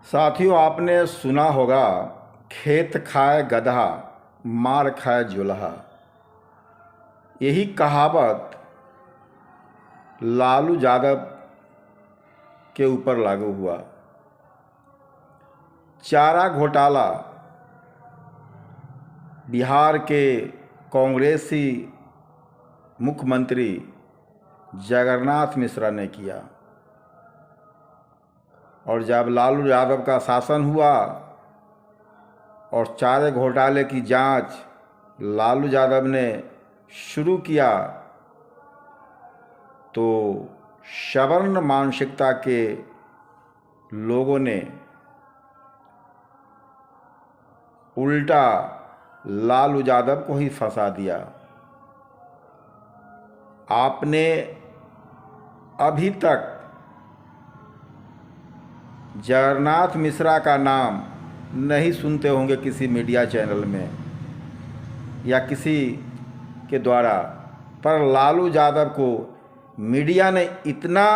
साथियों, आपने सुना होगा, खेत खाए गधा मार खाए जुल्हा। यही कहावत लालू यादव के ऊपर लागू हुआ। चारा घोटाला बिहार के कांग्रेसी मुख्यमंत्री जगन्नाथ मिश्रा ने किया, और जब लालू यादव का शासन हुआ और चारे घोटाले की जांच लालू यादव ने शुरू किया, तो सवर्ण मानसिकता के लोगों ने उल्टा लालू यादव को ही फंसा दिया। आपने अभी तक जगन्नाथ मिश्रा का नाम नहीं सुनते होंगे किसी मीडिया चैनल में या किसी के द्वारा, पर लालू यादव को मीडिया ने इतना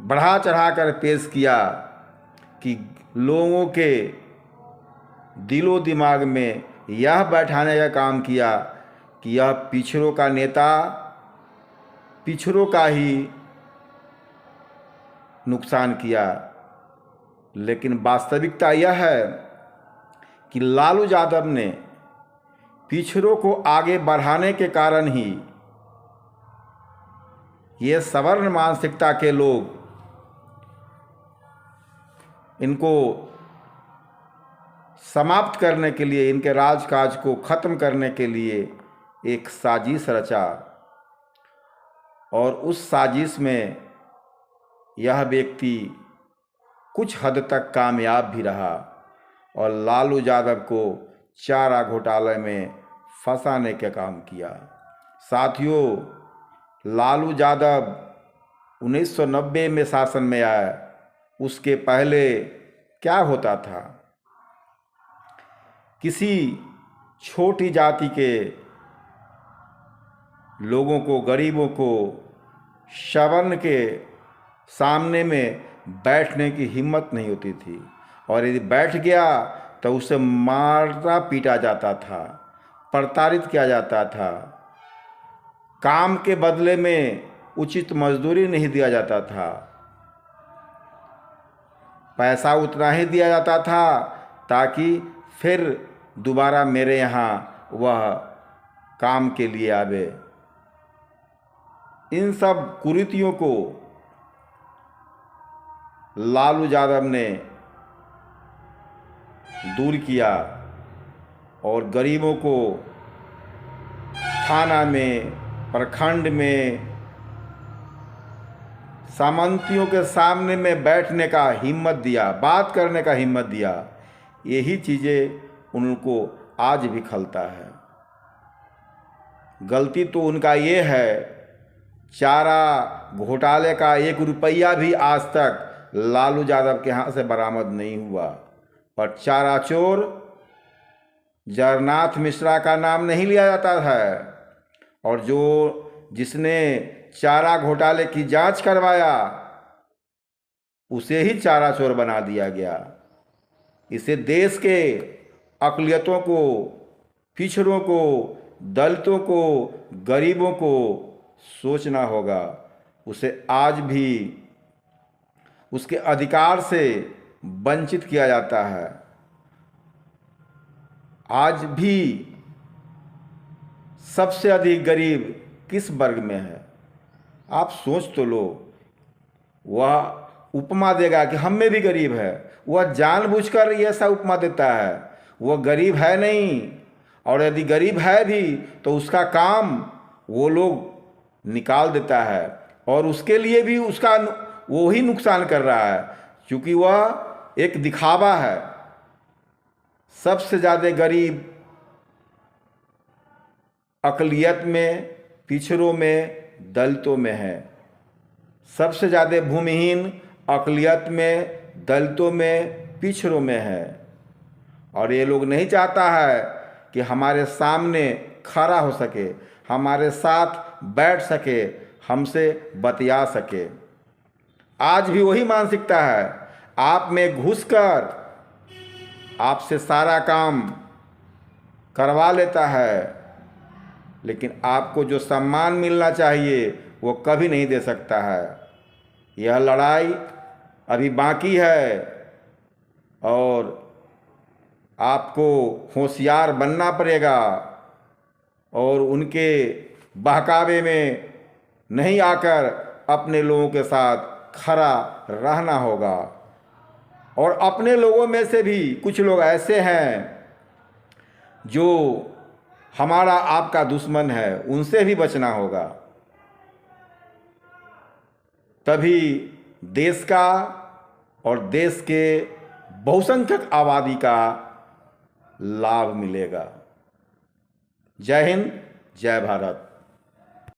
बढ़ा चढ़ा कर पेश किया कि लोगों के दिलो दिमाग में यह बैठाने का काम किया कि यह पिछड़ों का नेता, पिछड़ों का ही नुकसान किया। लेकिन वास्तविकता यह है कि लालू यादव ने पिछड़ों को आगे बढ़ाने के कारण ही ये सवर्ण मानसिकता के लोग इनको समाप्त करने के लिए, इनके राजकाज को ख़त्म करने के लिए एक साजिश रचा, और उस साजिश में यह व्यक्ति कुछ हद तक कामयाब भी रहा और लालू यादव को चारा घोटाले में फंसाने का काम किया। साथियों, लालू यादव 1990 में शासन में आया, उसके पहले क्या होता था? किसी छोटी जाति के लोगों को, गरीबों को, सवर्ण के सामने में बैठने की हिम्मत नहीं होती थी, और यदि बैठ गया तो उसे मारा पीटा जाता था, प्रताड़ित किया जाता था, काम के बदले में उचित मजदूरी नहीं दिया जाता था, पैसा उतना ही दिया जाता था ताकि फिर दोबारा मेरे यहाँ वह काम के लिए आवे। इन सब कुरीतियों को लालू यादव ने दूर किया और गरीबों को थाना में, प्रखंड में, सामंतियों के सामने में बैठने का हिम्मत दिया, बात करने का हिम्मत दिया। यही चीज़ें उनको आज भी खलता है। गलती तो उनका ये है, चारा घोटाले का 1 रुपया भी आज तक लालू यादव के यहाँ से बरामद नहीं हुआ, पर चारा चोर जगन्नाथ मिश्रा का नाम नहीं लिया जाता है, और जिसने चारा घोटाले की जांच करवाया उसे ही चारा चोर बना दिया गया। इसे देश के अक़लियतों को, पिछड़ों को, दलितों को, गरीबों को सोचना होगा। उसे आज भी उसके अधिकार से वंचित किया जाता है। आज भी सबसे अधिक गरीब किस वर्ग में है? आप सोच तो लो। वह उपमा देगा कि हम में भी गरीब है, वह जानबूझकर ये ऐसा उपमा देता है। वह गरीब है नहीं, और यदि गरीब है भी तो उसका काम वो लोग निकाल देता है, और उसके लिए भी उसका वो ही नुकसान कर रहा है, क्योंकि वह एक दिखावा है। सबसे ज़्यादा गरीब अक़लियत में, पिछड़ों में, दलितों में है। सबसे ज़्यादा भूमिहीन अक़लियत में, दलितों में, पिछड़ों में है। और ये लोग नहीं चाहता है कि हमारे सामने खड़ा हो सके, हमारे साथ बैठ सके, हमसे बतिया सके। आज भी वही मानसिकता है। आप में घुसकर आपसे सारा काम करवा लेता है, लेकिन आपको जो सम्मान मिलना चाहिए वो कभी नहीं दे सकता है। यह लड़ाई अभी बाकी है और आपको होशियार बनना पड़ेगा और उनके बहकावे में नहीं आकर अपने लोगों के साथ खड़ा रहना होगा। और अपने लोगों में से भी कुछ लोग ऐसे हैं जो हमारा आपका दुश्मन है, उनसे भी बचना होगा। तभी देश का और देश के बहुसंख्यक आबादी का लाभ मिलेगा। जय हिंद, जय भारत।